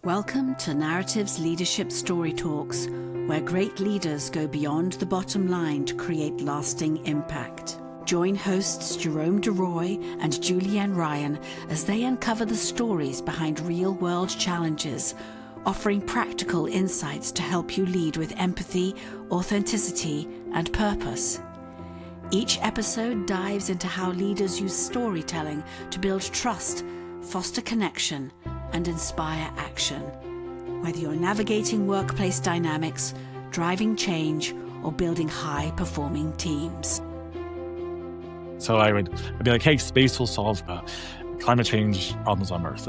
Welcome to Narratives Leadership Story Talks, where great leaders go beyond the bottom line to create lasting impact. Join hosts Jerome and Julienne Ryan as they uncover the stories behind real-world challenges, offering practical insights to help you lead with empathy, authenticity, and purpose. Each episode dives into how leaders use storytelling to build trust, foster connection, and inspire action. Whether you're navigating workplace dynamics, driving change, or building high-performing teams. So I'd be like, hey, space will solve climate change problems on Earth.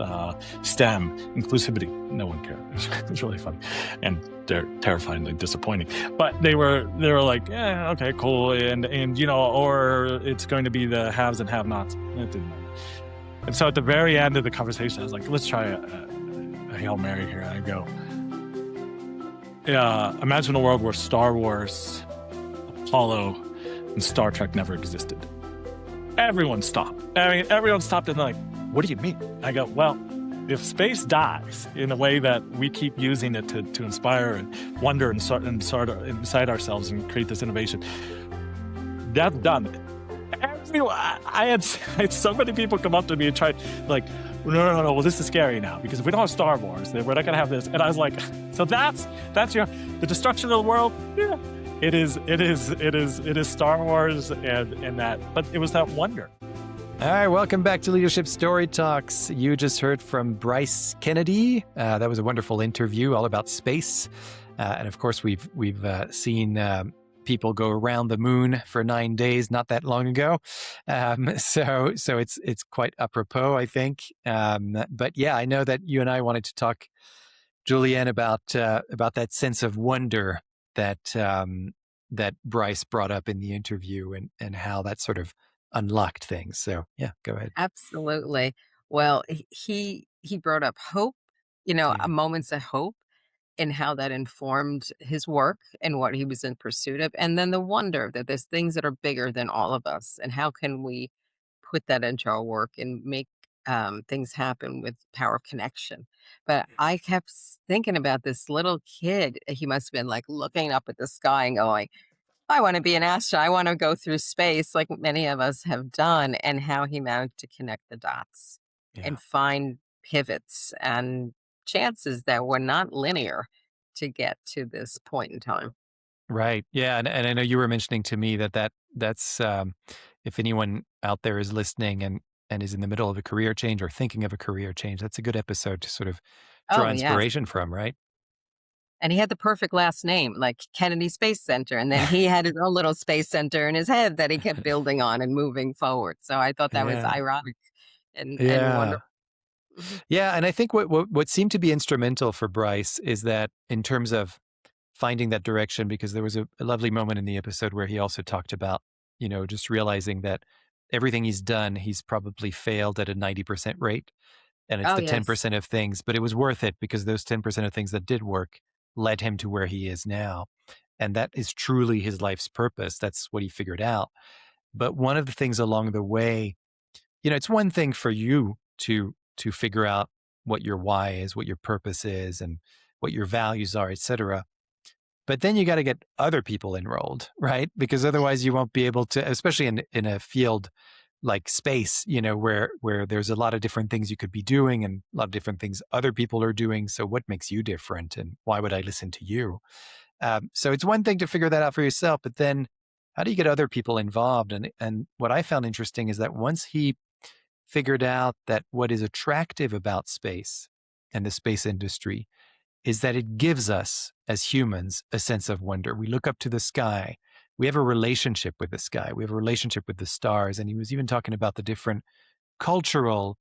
STEM, inclusivity, no one cares. It's really funny. And they're terrifyingly disappointing. But they were like, yeah, okay, cool. And or it's going to be the haves and have-nots. It didn't matter. And so at the very end of the conversation, I was like, let's try a Hail Mary here. And I go, imagine a world where Star Wars, Apollo, and Star Trek never existed. Everyone stopped. Everyone stopped and like, what do you mean? I go, well, if space dies in a way that we keep using it to inspire and wonder and sort inside ourselves and create this innovation, that's done. I had so many people come up to me and try, like, no, well, this is scary now because if we don't have Star Wars, then we're not gonna have this. And I was like, so that's the destruction of the world. Yeah, it is Star Wars and that, but it was that wonder. All right, welcome back to Leadership Story Talks. You just heard from Bryce Kennedy. That was a wonderful interview all about space, and of course we've seen. People go around the moon for 9 days not that long ago. So it's quite apropos, I think. But yeah, I know that you and I wanted to talk, Julienne, about that sense of wonder that Bryce brought up in the interview and how that sort of unlocked things. So yeah, go ahead. Absolutely. Well, he brought up hope, moments of hope, and how that informed his work and what he was in pursuit of. And then the wonder that there's things that are bigger than all of us. And how can we put that into our work and make things happen with power of connection? But I kept thinking about this little kid. He must have been like looking up at the sky and going, I want to be an astronaut. I want to go through space like many of us have done, and how he managed to connect the dots and find pivots and chances that were not linear to get to this point in time. Right. Yeah. And I know you were mentioning to me that's if anyone out there is listening and is in the middle of a career change or thinking of a career change, that's a good episode to sort of draw inspiration from, right? And he had the perfect last name, like Kennedy Space Center. And then he had his own little space center in his head that he kept building on and moving forward. So I thought that was ironic and wonderful. Yeah, and I think what seemed to be instrumental for Bryce is that in terms of finding that direction, because there was a lovely moment in the episode where he also talked about, just realizing that everything he's done, he's probably failed at a 90% rate. And it's 10% of things, but it was worth it because those 10% of things that did work led him to where he is now. And that is truly his life's purpose. That's what he figured out. But one of the things along the way, it's one thing for you to figure out what your why is, what your purpose is, and what your values are, et cetera. But then you got to get other people enrolled, right? Because otherwise you won't be able to, especially in a field like space, where there's a lot of different things you could be doing and a lot of different things other people are doing. So what makes you different and why would I listen to you? So it's one thing to figure that out for yourself, but then how do you get other people involved? And what I found interesting is that once he figured out that what is attractive about space and the space industry is that it gives us as humans a sense of wonder. We look up to the sky. We have a relationship with the sky. We have a relationship with the stars. And he was even talking about the cultural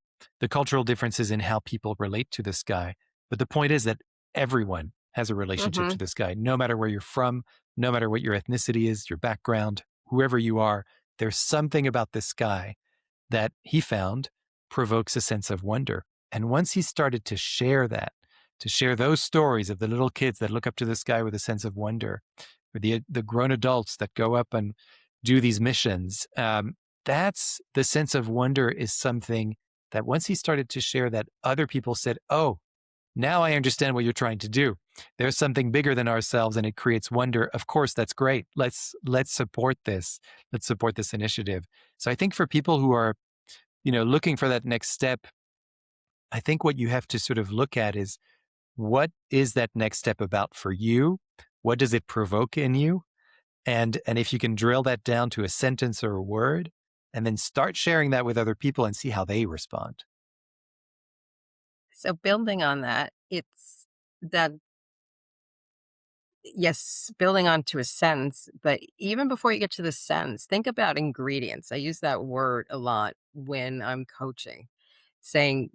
differences in how people relate to the sky. But the point is that everyone has a relationship to the sky, no matter where you're from, no matter what your ethnicity is, your background, whoever you are, there's something about the sky that he found provokes a sense of wonder. And once he started to share those stories of the little kids that look up to the sky with a sense of wonder, or the grown adults that go up and do these missions, that's the sense of wonder is something that once he started to share that, other people said, oh, now I understand what you're trying to do. There's something bigger than ourselves and it creates wonder. Of course, that's great. Let's support this. Let's support this initiative. So I think for people who are, looking for that next step, I think what you have to sort of look at is, what is that next step about for you? What does it provoke in you? And if you can drill that down to a sentence or a word, and then start sharing that with other people and see how they respond. So building on that, it's that, yes, building onto a sentence, but even before you get to the sentence, think about ingredients. I use that word a lot when I'm coaching, saying,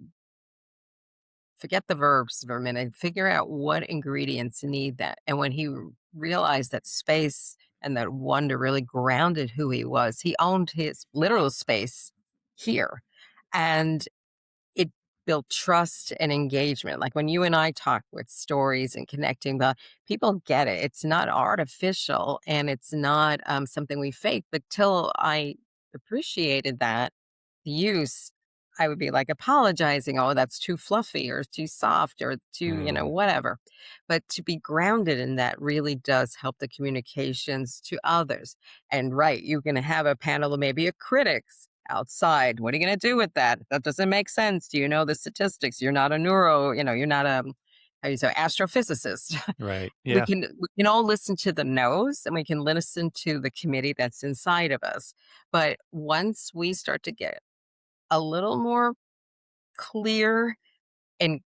forget the verbs for a minute, figure out what ingredients need that. And when he realized that space and that wonder really grounded who he was, he owned his literal space here. And it built trust and engagement. Like when you and I talk with stories and connecting, but people get it. It's not artificial and it's not something we fake. But till I appreciated that use, I would be like apologizing, oh, that's too fluffy or too soft or too, whatever. But to be grounded in that really does help the communications to others. And right, you're going to have a panel of maybe of critics outside. What are you going to do with that? That doesn't make sense. Do you know the statistics? You're not a you're not a, how do you say, astrophysicist. Right. We Yeah. can all listen to the no's and we can listen to the committee that's inside of us. But once we start to get a little more clear and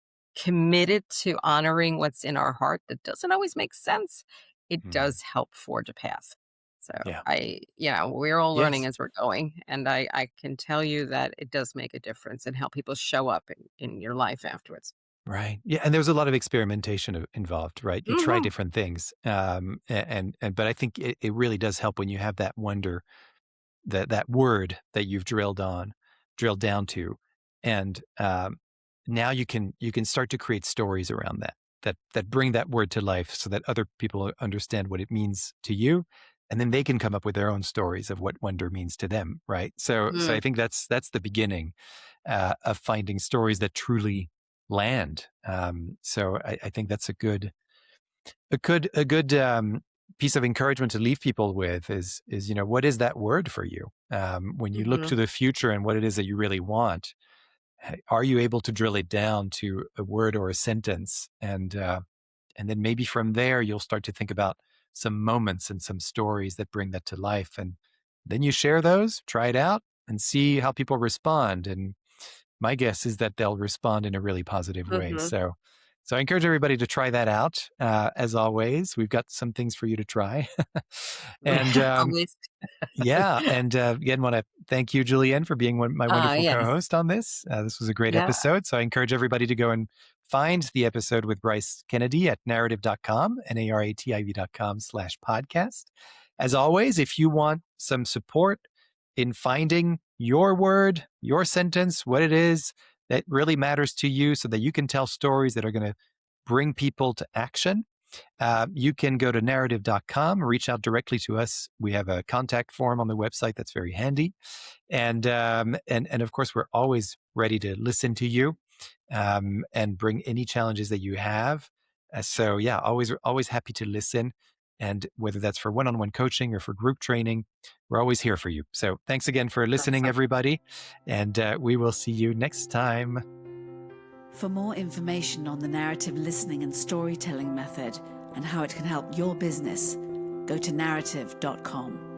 committed to honoring what's in our heart that doesn't always make sense, it does help forge a path. So Yeah. we're all learning Yes. as we're going. And I can tell you that it does make a difference in how people show up in your life afterwards. Right. Yeah. And there's a lot of experimentation involved, right? You try Hmm. different things. But I think it really does help when you have that wonder, that word that you've drilled down to. And now you can start to create stories around that bring that word to life so that other people understand what it means to you. And then they can come up with their own stories of what wonder means to them. Right. So I think that's the beginning of finding stories that truly land. So I think that's a good piece of encouragement to leave people with is what is that word for you? When you look Hmm. to the future and what it is that you really want, are you able to drill it down to a word or a sentence? And then maybe from there, you'll start to think about some moments and some stories that bring that to life. And then you share those, try it out and see how people respond. And my guess is that they'll respond in a really positive way. Hmm. So I encourage everybody to try that out. As always, we've got some things for you to try. And Always. yeah, and again, want to thank you, Julienne, for being my wonderful Yes. co-host on this. This was a great Yeah. episode. So I encourage everybody to go and find the episode with Bryce Kennedy at narrative.com, NARATIV.com/podcast. As always, if you want some support in finding your word, your sentence, what it is that really matters to you so that you can tell stories that are going to bring people to action, you can go to narrative.com, reach out directly to us. We have a contact form on the website that's very handy. And of course, we're always ready to listen to you and bring any challenges that you have. So yeah, always happy to listen. And whether that's for one-on-one coaching or for group training, we're always here for you. So thanks again for listening, Awesome. everybody. And we will see you next time. For more information on the narrative listening and storytelling method and how it can help your business, go to narrative.com.